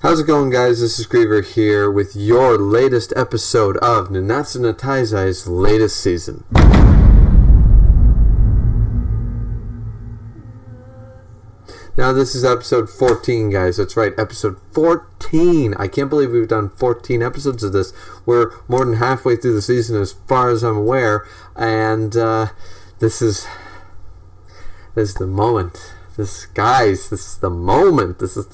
How's it going, guys? This is Griever here with your latest episode of Nanatsu no Taizai's latest season. Now, this is episode 14, guys. That's right, episode 14. I can't believe we've done 14 episodes of this. We're more than halfway through the season as far as I'm aware. And this is the moment. This is the moment. This is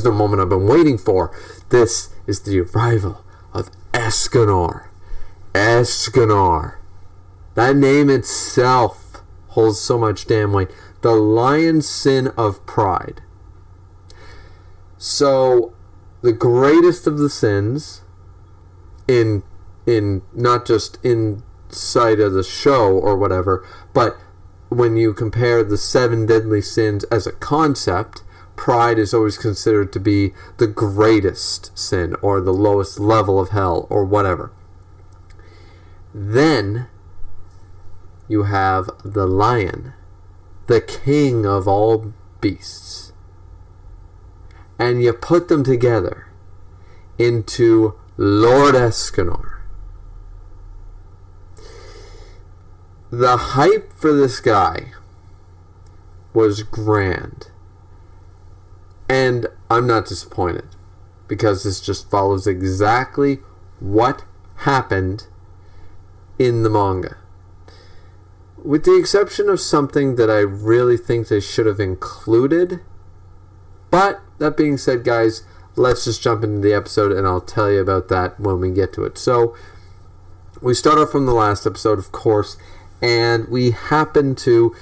the moment I've been waiting for. This is the arrival of Escanor. Escanor. That name itself holds so much damn weight. The lion's sin of pride. So, the greatest of the sins, in not just inside of the show or whatever, but when you compare the 7 deadly sins as a concept, pride is always considered to be the greatest sin or the lowest level of hell or whatever. Then you have the lion, the king of all beasts, and you put them together into Lord Escanor. The hype for this guy was grand. And I'm not disappointed, because this just follows exactly what happened in the manga. With the exception of something that I really think they should have included. But, that being said, guys, let's just jump into the episode and I'll tell you about that when we get to it. So, we start off from the last episode, of course, and we happen to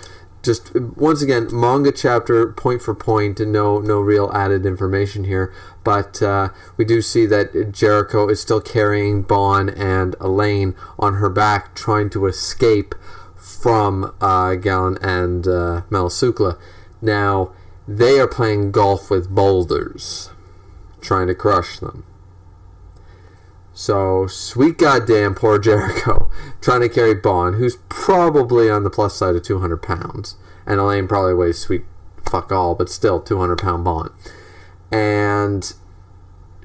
just, once again, manga chapter, point for point, and no real added information here. But we do see that Jericho is still carrying Bon and Elaine on her back, trying to escape from Galen and Melisukla. Now, they are playing golf with boulders, trying to crush them. So, sweet goddamn poor Jericho, trying to carry Bon, who's probably on the plus side of 200 pounds. And Elaine probably weighs sweet fuck all, but still 200 pound Bon. And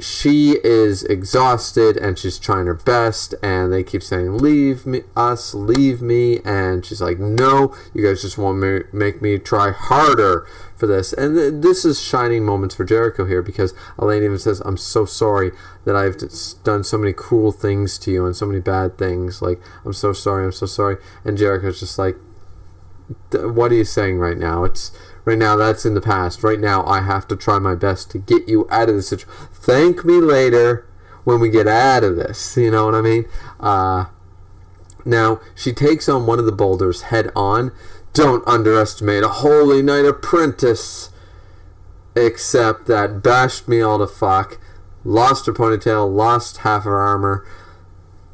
she is exhausted, and she's trying her best, and they keep saying, leave me, and she's like, no, you guys just want to make me try harder for this. And this is shining moments for Jericho here, because Elaine even says, I'm so sorry that I've done so many cruel things to you, and so many bad things, like, I'm so sorry, and Jericho's just like, what are you saying right now? Right now, that's in the past. Right now, I have to try my best to get you out of this situation. Thank me later when we get out of this. You know what I mean? Now, she takes on one of the boulders head on. Don't underestimate a holy knight apprentice. Except that bashed me all to fuck. Lost her ponytail, lost half her armor.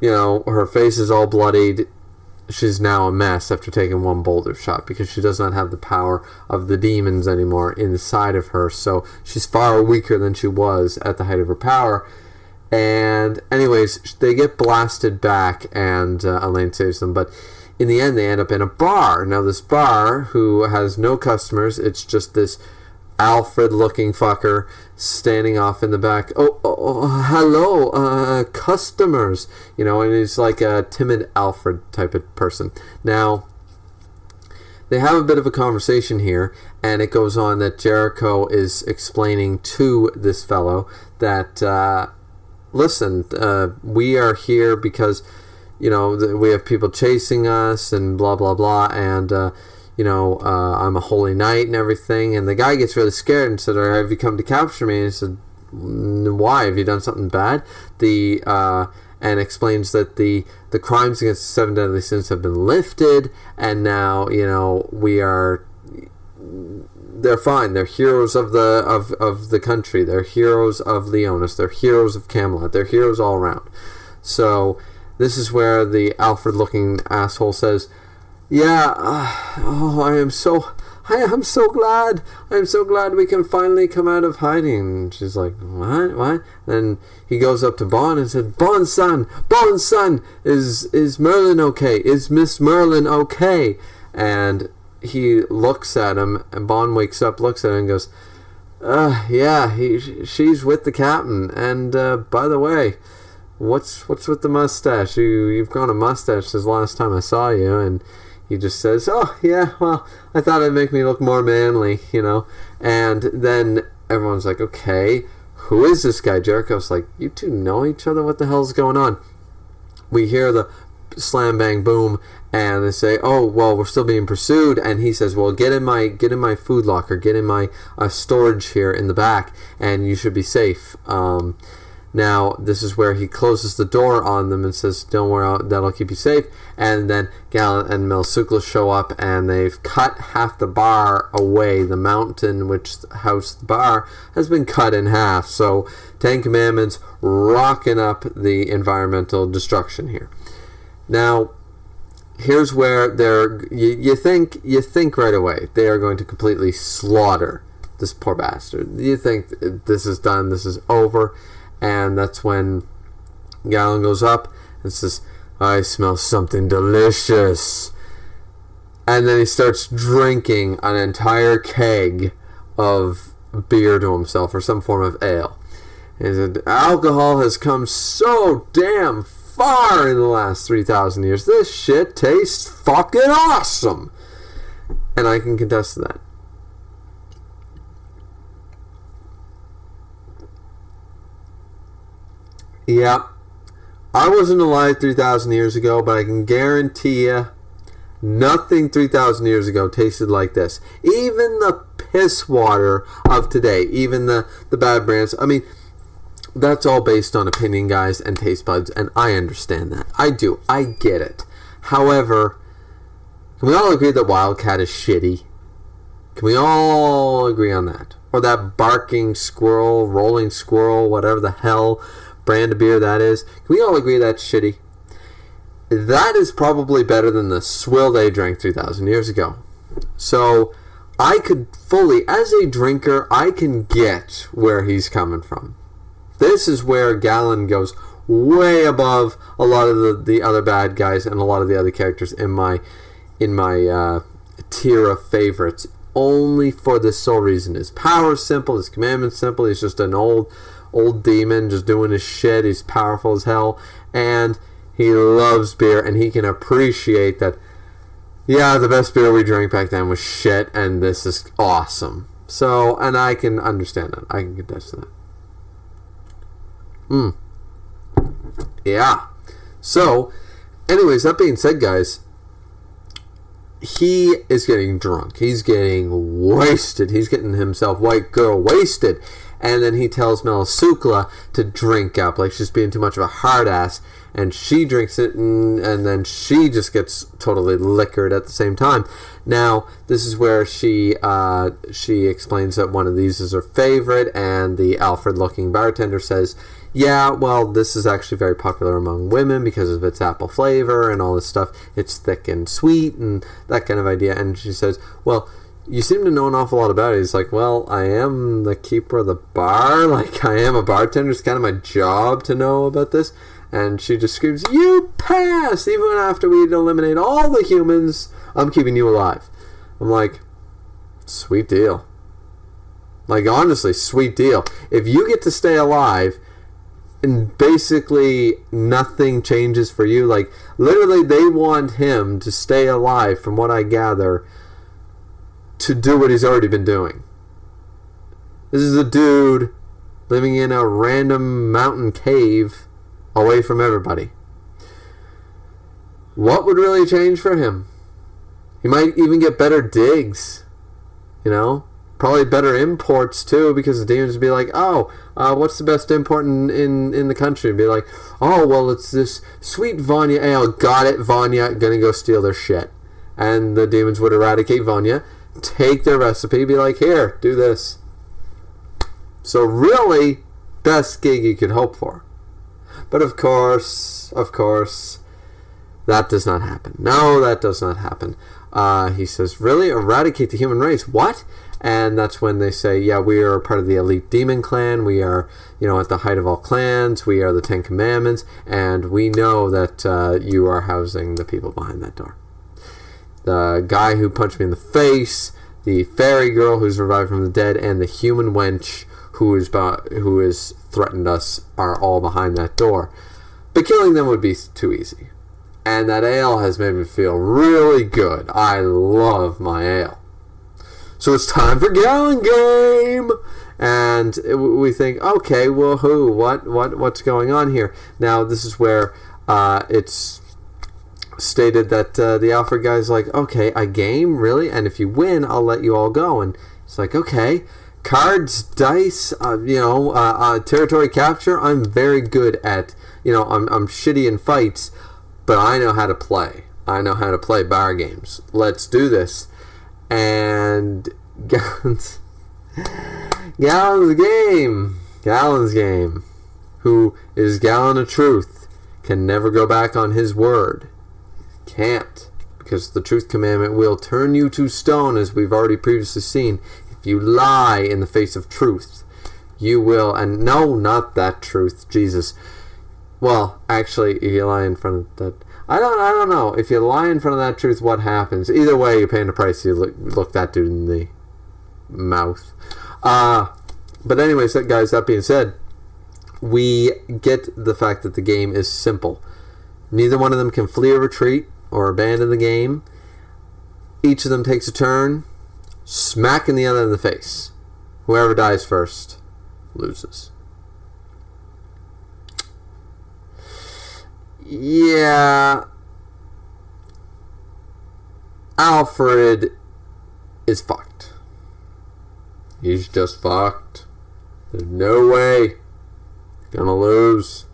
You know, her face is all bloodied. She's now a mess after taking one boulder shot, because she does not have the power of the demons anymore inside of her, so she's far weaker than she was at the height of her power. And anyways, they get blasted back, and Elaine saves them, but in the end they end up in a bar. Now this bar, who has no customers, it's just this Alfred looking fucker standing off in the back. Oh, hello, customers, you know, and he's like a timid Alfred type of person. Now, they have a bit of a conversation here, and it goes on that Jericho is explaining to this fellow that, listen, we are here because, you know, we have people chasing us and blah, blah, blah, and, you know, I'm a holy knight and everything. And the guy gets really scared and said, have you come to capture me? And he said, why? Have you done something bad? And explains that the crimes against the 7 deadly sins have been lifted, and now, you know, they're fine. They're heroes of the country. They're heroes of Leonis. They're heroes of Camelot. They're heroes all around. So this is where the Alfred-looking asshole says, yeah, I am so glad. I am so glad we can finally come out of hiding. And she's like, what? And he goes up to Bon and said, Bon-san, is Merlin okay? Is Miss Merlin okay? And he looks at him, and Bon wakes up, looks at him, and goes, Yeah, she's with the captain. And by the way, what's with the mustache? You've grown a mustache since last time I saw you. And he just says, oh, yeah, well, I thought it'd make me look more manly, you know. And then everyone's like, okay, who is this guy? Jericho's like, you two know each other? What the hell's going on? We hear the slam, bang, boom, and they say, oh, well, we're still being pursued. And he says, well, get in my food locker, get in my storage here in the back, and you should be safe. Now, this is where he closes the door on them and says, don't worry, that'll keep you safe. And then Gallant and Milsukla show up, and they've cut half the bar away. The mountain which housed the bar has been cut in half. So, Ten Commandments rocking up the environmental destruction here. Now, here's where you think right away they are going to completely slaughter this poor bastard. You think this is done, this is over. And that's when Gallon goes up and says, I smell something delicious. And then he starts drinking an entire keg of beer to himself, or some form of ale. And he said, alcohol has come so damn far in the last 3,000 years. This shit tastes fucking awesome. And I can contest to that. Yeah, I wasn't alive 3,000 years ago, but I can guarantee you nothing 3,000 years ago tasted like this. Even the piss water of today, even the bad brands, I mean, that's all based on opinion, guys, and taste buds, and I understand that. I do. I get it. However, can we all agree that Wildcat is shitty? Can we all agree on that? Or that barking squirrel, rolling squirrel, whatever the hell brand of beer that is. Can we all agree that's shitty? That is probably better than the swill they drank 3,000 years ago. So I could fully, as a drinker, I can get where he's coming from. This is where Gallon goes way above a lot of the other bad guys and a lot of the other characters in my tier of favorites. Only for the sole reason. His power's simple, his commandment's simple. He's just an old demon just doing his shit. He's powerful as hell, and he loves beer, and he can appreciate that. Yeah, the best beer we drank back then was shit, and this is awesome. So, and I can understand that. I can contest that. Yeah. So, anyways, that being said, guys, he is getting drunk. He's getting wasted. He's getting himself white girl wasted. And then he tells Milsukla to drink up, like she's being too much of a hard ass, and she drinks it, and then she just gets totally liquored at the same time. Now, this is where she explains that one of these is her favorite, and the Alfred-looking bartender says, yeah, well, this is actually very popular among women because of its apple flavor and all this stuff. It's thick and sweet and that kind of idea. And she says, well, you seem to know an awful lot about it. He's like, well, I am the keeper of the bar. Like, I am a bartender. It's kind of my job to know about this. And she just screams, you pass! Even after we eliminate all the humans, I'm keeping you alive. I'm like, sweet deal. Like, honestly, sweet deal. If you get to stay alive and basically nothing changes for you, like, literally they want him to stay alive, from what I gather, to do what he's already been doing. This is a dude living in a random mountain cave away from everybody. What would really change for him? He might even get better digs, you know? Probably better imports too, because the demons would be like, oh, what's the best import in the country? And be like, oh, well, it's this sweet Vanya ale. Got it, Vanya. Gonna go steal their shit. And the demons would eradicate Vanya, take their recipe, be like, here, do this. So really, best gig you could hope for. But of course, that does not happen. No, that does not happen. He says, really? Eradicate the human race? What? And that's when they say, yeah, we are part of the elite demon clan. We are, at the height of all clans. We are the Ten Commandments. And we know that you are housing the people behind that door. The guy who punched me in the face, the fairy girl who's revived from the dead, and the human wench who has threatened us are all behind that door. But killing them would be too easy. And that ale has made me feel really good. I love my ale. So it's time for Gallon Game! And we think, okay, well, what's going on here? Now, this is where it's stated that the Alfred guy's like, okay, a game? Really? And if you win, I'll let you all go. And it's like, okay, cards, dice, territory capture, I'm very good at, I'm shitty in fights, but I know how to play. I know how to play bar games. Let's do this. And Gallon's game. Who is Gallon of Truth, can never go back on his word. Can't. Because the truth commandment will turn you to stone, as we've already previously seen. If you lie in the face of truth, you will. And no, not that truth. Jesus. Well, actually, if you lie in front of that, I don't know. If you lie in front of that truth, what happens? Either way, you're paying the price. You look that dude in the mouth. But anyways, guys, that being said, we get the fact that the game is simple. Neither one of them can flee or retreat or abandon the game. Each of them takes a turn, smacking the other in the face. Whoever dies first loses. Yeah, Alfred is fucked. He's just fucked. There's no way he's gonna lose.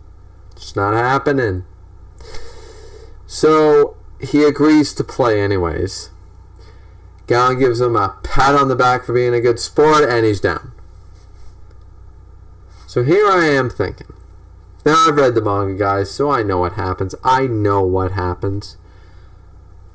It's not happening. So he agrees to play anyways. Gallon gives him a pat on the back for being a good sport, and he's down. So here I am thinking. Now, I've read the manga, guys, so I know what happens.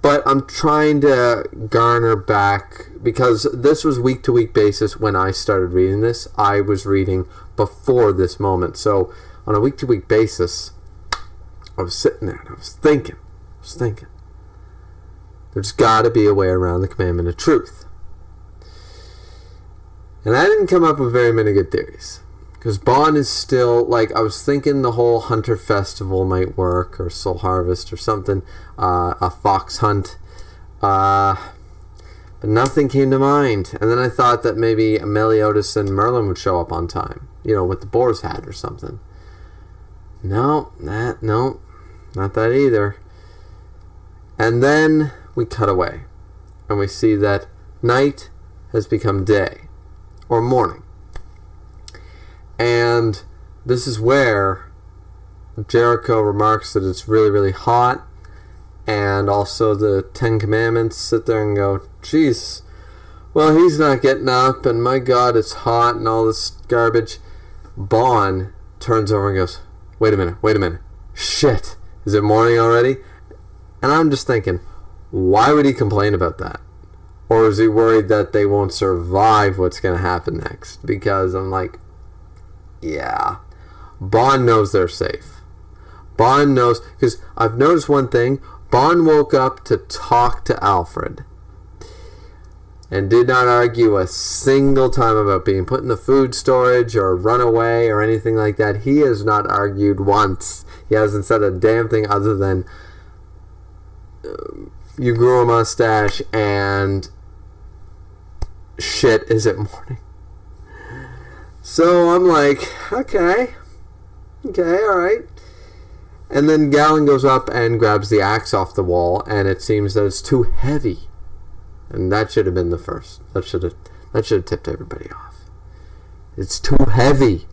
But I'm trying to garner back, because this was week-to-week basis when I started reading this. I was reading before this moment. So on a week-to-week basis, I was sitting there and I was thinking. There's got to be a way around the commandment of truth. And I didn't come up with very many good theories. Because Bond is still, I was thinking the whole Hunter Festival might work, or Soul Harvest, or something, a fox hunt, but nothing came to mind. And then I thought that maybe Meliodas and Merlin would show up on time, with the boar's hat or something. No, not that either. And then we cut away, and we see that night has become day, or morning. And this is where Jericho remarks that it's really, really hot. And also the Ten Commandments sit there and go, geez, well, he's not getting up, and my God, it's hot, and all this garbage. Bond turns over and goes, wait a minute. Shit, is it morning already? And I'm just thinking, why would he complain about that? Or is he worried that they won't survive what's going to happen next? Because I'm like, yeah, Bond knows they're safe. Bond knows, because I've noticed one thing. Bond woke up to talk to Alfred and did not argue a single time about being put in the food storage or run away or anything like that. He has not argued once. He hasn't said a damn thing other than you grew a mustache and shit, is it morning? So I'm like, okay, alright. And then Gallon goes up and grabs the axe off the wall, and it seems that it's too heavy. And that should have been the first. That should have tipped everybody off. It's too heavy.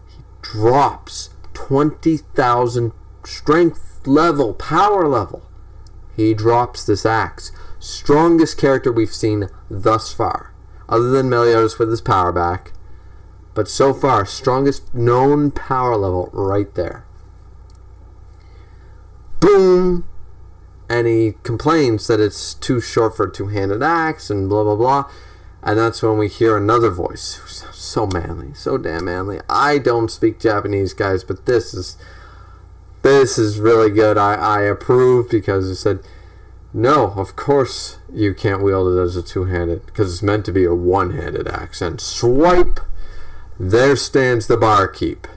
He drops 20,000 strength level, power level. He drops this axe. Strongest character we've seen thus far. Other than Meliodas with his power back. But so far, strongest known power level right there. Boom! And he complains that it's too short for a two-handed axe and blah, blah, blah. And that's when we hear another voice. So manly. So damn manly. I don't speak Japanese, guys, but this is really good. I approve, because it said, No, of course you can't wield it as a two-handed, because it's meant to be a one-handed axe. And swipe, there stands the barkeep.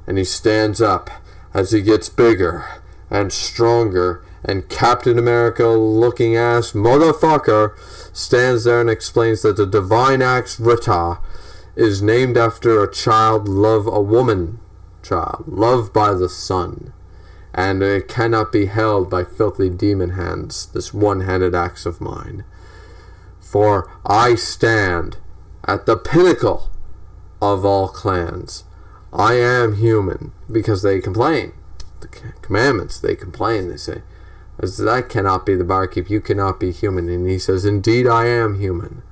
And he stands up as he gets bigger and stronger, and Captain America looking ass motherfucker stands there and explains that the divine axe Rita is named after a child, a woman child, loved by the sun. And it cannot be held by filthy demon hands, this one-handed axe of mine. For I stand at the pinnacle of all clans. I am human, because they complain. The commandments, they complain, they say, that cannot be the barkeep, you cannot be human. And he says, indeed I am human.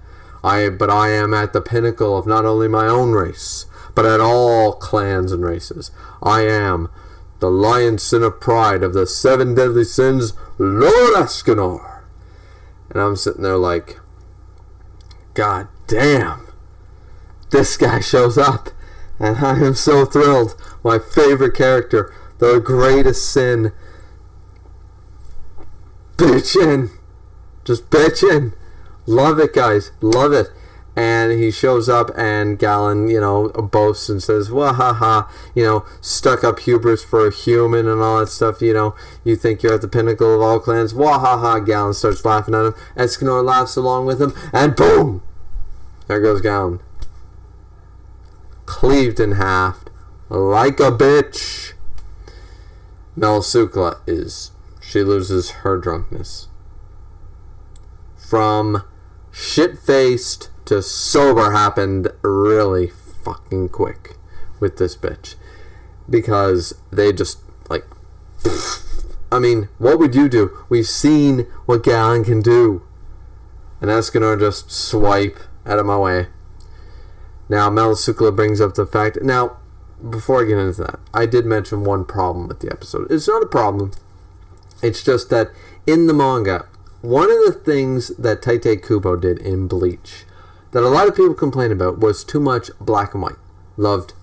But I am at the pinnacle of not only my own race, but at all clans and races. I am the lion sin of pride of the 7 deadly sins, Lord Escanor. And I'm sitting there like, God damn, this guy shows up, and I am so thrilled. My favorite character, the greatest sin, bitchin', just bitchin'. Love it, guys, love it. And he shows up, and Galen, boasts and says, well, haha, stuck up hubris for a human and all that stuff, you think you're at the pinnacle of all clans. Wah ha ha. Galen starts laughing at him. Escanor laughs along with him, and boom! There goes Galen. Cleaved in half, like a bitch. Melisukla she loses her drunkenness. From shit-faced to sober happened really fucking quick with this bitch, because they just what would you do? We've seen what Galen can do, and Escanor just swipe out of my way. Now Melisukla brings up the fact. Now, before I get into that, I did mention one problem with the episode. It's not a problem. It's just that in the manga, one of the things that Tite Kubo did in Bleach that a lot of people complain about was too much black and white. Loved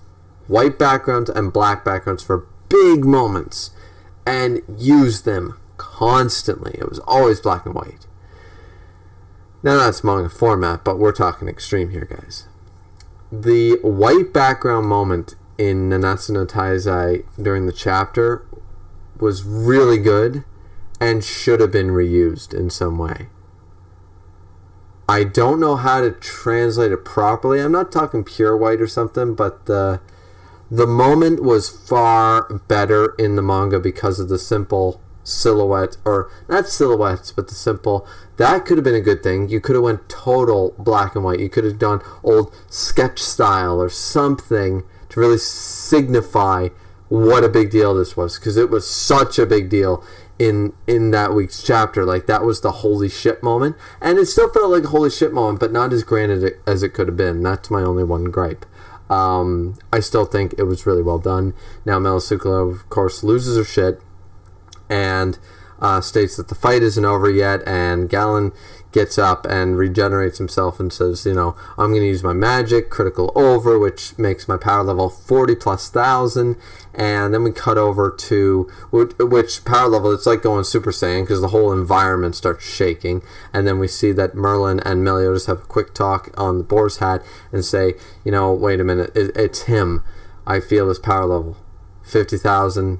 white backgrounds and black backgrounds for big moments and used them constantly. It was always black and white. Now that's manga format, but we're talking extreme here, guys. The white background moment in Nanatsu no Taizai during the chapter was really good and should have been reused in some way. I don't know how to translate it properly. I'm not talking pure white or something, but the moment was far better in the manga because of the simple silhouette, or not silhouettes, but the simple. That could have been a good thing. You could have went total black and white. You could have done old sketch style or something to really signify what a big deal this was, because it was such a big deal in that week's chapter. That was the holy shit moment, and it still felt like a holy shit moment, but not as grand as it could have been. That's my only one gripe. I still think it was really well done. Now Melisukla, of course, loses her shit and states that the fight isn't over yet, and Galen gets up and regenerates himself and says, I'm going to use my magic, critical over, which makes my power level 40,000+, and then we cut over to, which power level, it's like going Super Saiyan, because the whole environment starts shaking, and then we see that Merlin and Meliodas have a quick talk on the boar's hat and say, wait a minute, it's him. I feel his power level, 50,000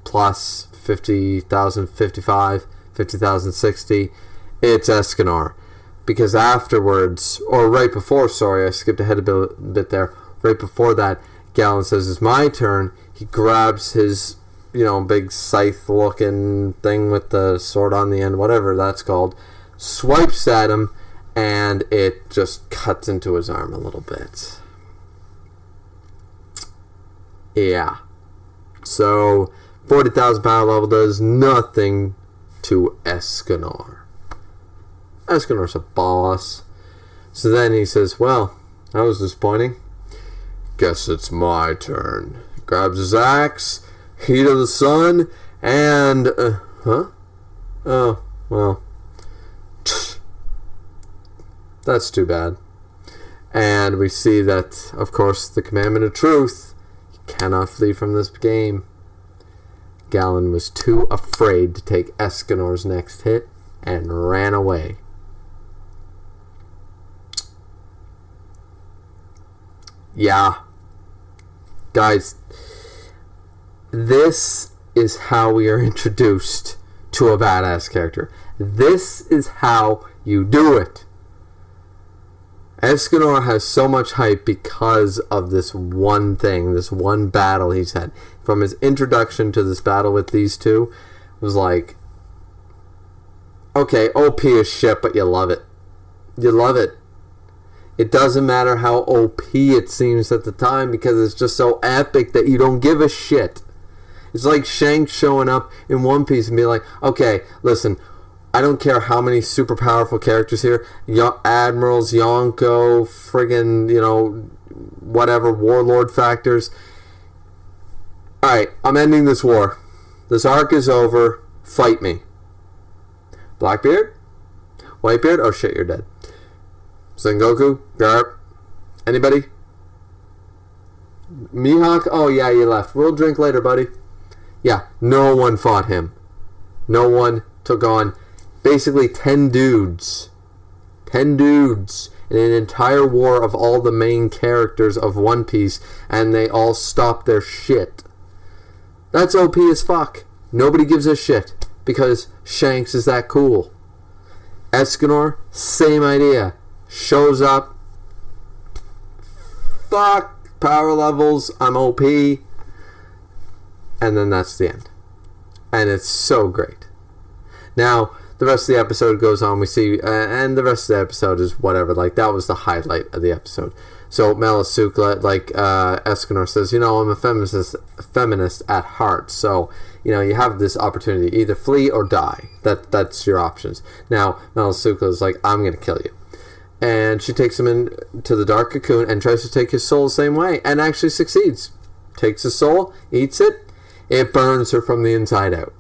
plus 50,000, 55, 50,000, 60. It's Escanor. Because afterwards, or right before, sorry, I skipped ahead a bit there. Right before that, Galen says, it's my turn. He grabs his, big scythe-looking thing with the sword on the end, whatever that's called, swipes at him, and it just cuts into his arm a little bit. Yeah. So 40,000 power level does nothing to Escanor. Escanor's a boss. So then he says, well, that was disappointing. Guess it's my turn. Grabs his axe, heat of the sun, and... Oh, well. That's too bad. And we see that, of course, the commandment of truth, you cannot flee from this game. Galen was too afraid to take Escanor's next hit, and ran away. Yeah. Guys, this is how we are introduced to a badass character. This is how you do it. Escanor has so much hype because of this one thing, this one battle he's had. From his introduction to this battle with these two, it was like, okay, OP is shit, but you love it. You love it. It doesn't matter how OP it seems at the time because it's just so epic that you don't give a shit. It's like Shanks showing up in One Piece and be like, okay, listen, I don't care how many super powerful characters here, admirals, Yonko, friggin', whatever, warlord factors. Alright, I'm ending this war. This arc is over. Fight me. Blackbeard? Whitebeard? Oh shit, you're dead. Sengoku? Garp? Anybody? Mihawk? Oh yeah, you left. We'll drink later, buddy. Yeah, no one fought him. No one took on basically 10 dudes. 10 dudes in an entire war of all the main characters of One Piece, and they all stopped their shit. That's OP as fuck. Nobody gives a shit because Shanks is that cool. Escanor, same idea. Shows up. Fuck power levels. I'm OP. And then that's the end. And it's so great. Now, the rest of the episode goes on. We see, and the rest of the episode is whatever. Like, that was the highlight of the episode. So, Melisukla, like Escanor says, I'm a feminist at heart. So, you have this opportunity. Either flee or die. That's your options. Now, Melisukla is like, I'm going to kill you. And she takes him into the dark cocoon and tries to take his soul the same way. And actually succeeds. Takes his soul, eats it. It burns her from the inside out.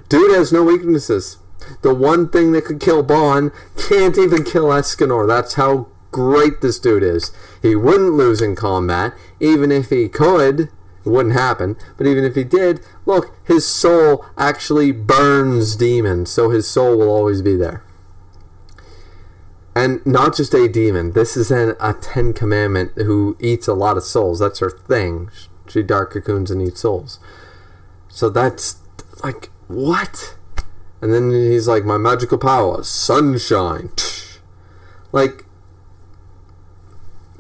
Dude has no weaknesses. The one thing that could kill Bon can't even kill Escanor. That's how great this dude is. He wouldn't lose in combat. Even if he could, it wouldn't happen. But even if he did, look, his soul actually burns demons. So his soul will always be there. And not just a demon. This is a Ten Commandment who eats a lot of souls. That's her thing. She dark cocoons and eats souls. So that's like, what? And then he's like, my magical power, sunshine. Like,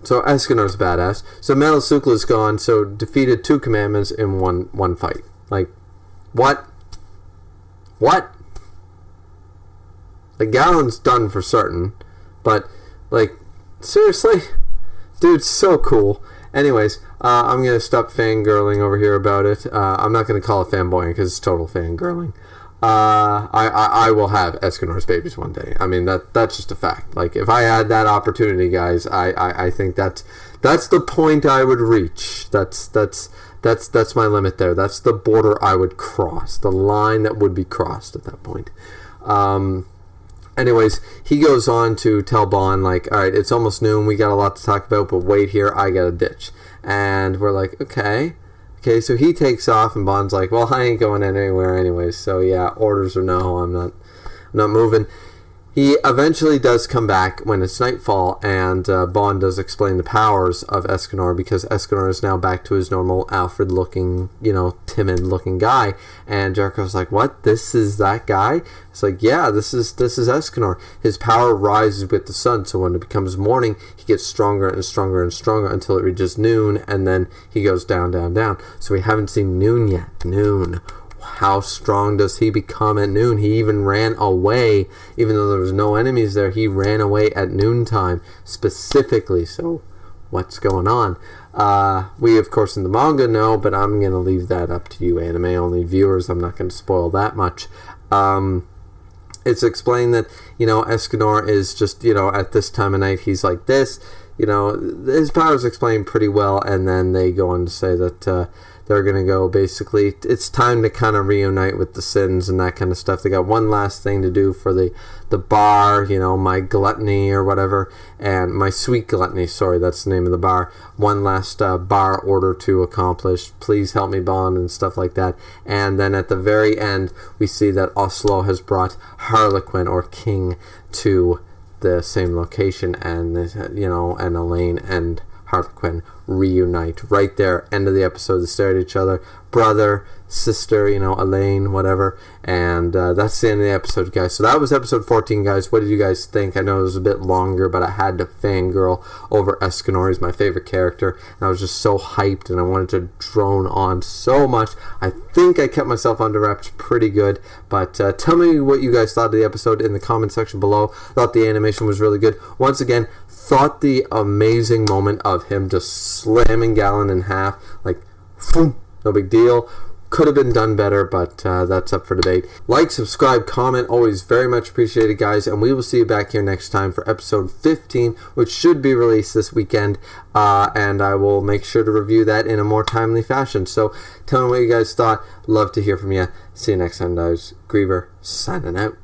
so Escanor's badass. So Melisukla's gone, so defeated 2 commandments in one fight. Like, what? What? Like, Gallon's done for certain. But, like, seriously? Dude's so cool. Anyways, I'm going to stop fangirling over here about it. I'm not going to call it fanboying because it's total fangirling. I will have Escanor's babies one day. I mean, that's just a fact. Like, if I had that opportunity, guys, I think that's the point I would reach. That's my limit there. That's the border I would cross. The line that would be crossed at that point. Anyways, he goes on to tell Bon, like, alright, it's almost noon, we got a lot to talk about, but wait here, I got a ditch. And we're like, okay, so he takes off, and Bon's like, well, I ain't going anywhere anyways, so yeah, orders or no, I'm not moving. He eventually does come back when it's nightfall, and Bon does explain the powers of Escanor, because Escanor is now back to his normal Alfred-looking, timid-looking guy. And Jericho's like, what? This is that guy? It's like, yeah, this is Escanor. His power rises with the sun, so when it becomes morning, he gets stronger and stronger and stronger until it reaches noon, and then he goes down, down, down. So we haven't seen noon yet. Noon. How strong does he become at noon? He even ran away, even though there was no enemies there. He ran away at noontime specifically. So, what's going on? We, of course, in the manga know, but I'm going to leave that up to you anime-only viewers. I'm not going to spoil that much. It's explained that, Escanor is just, at this time of night, he's like this. you know, his powers explained pretty well, and then they go on to say that they're going to go, basically, it's time to kind of reunite with the Sins and that kind of stuff. They got one last thing to do for the bar, you know, my gluttony or whatever, and my sweet gluttony, sorry, that's the name of the bar. One last bar order to accomplish. Please help me, Bond, and stuff like that. And then at the very end, we see that Oslo has brought Harlequin, or King, to the same location, and, you know, and Elaine and Harlequin reunite right there. End of the episode. They stare at each other, brother, sister, you know, Elaine, whatever. And that's the end of the episode, guys. So that was episode 14, guys. What did you guys think? I know it was a bit longer, but I had to fangirl over Escanor. He's my favorite character, and I was just so hyped, and I wanted to drone on so much. I think I kept myself under wraps pretty good, but tell me what you guys thought of the episode in the comment section below. Thought the animation was really good. Once again, thought the amazing moment of him just slamming Gallon in half, like, boom, no big deal. Could have been done better, but that's up for debate. Like, subscribe, comment, always very much appreciated, guys, and we will see you back here next time for episode 15, which should be released this weekend, and I will make sure to review that in a more timely fashion. So tell me what you guys thought. Love to hear from you. See you next time, guys. Griever signing out.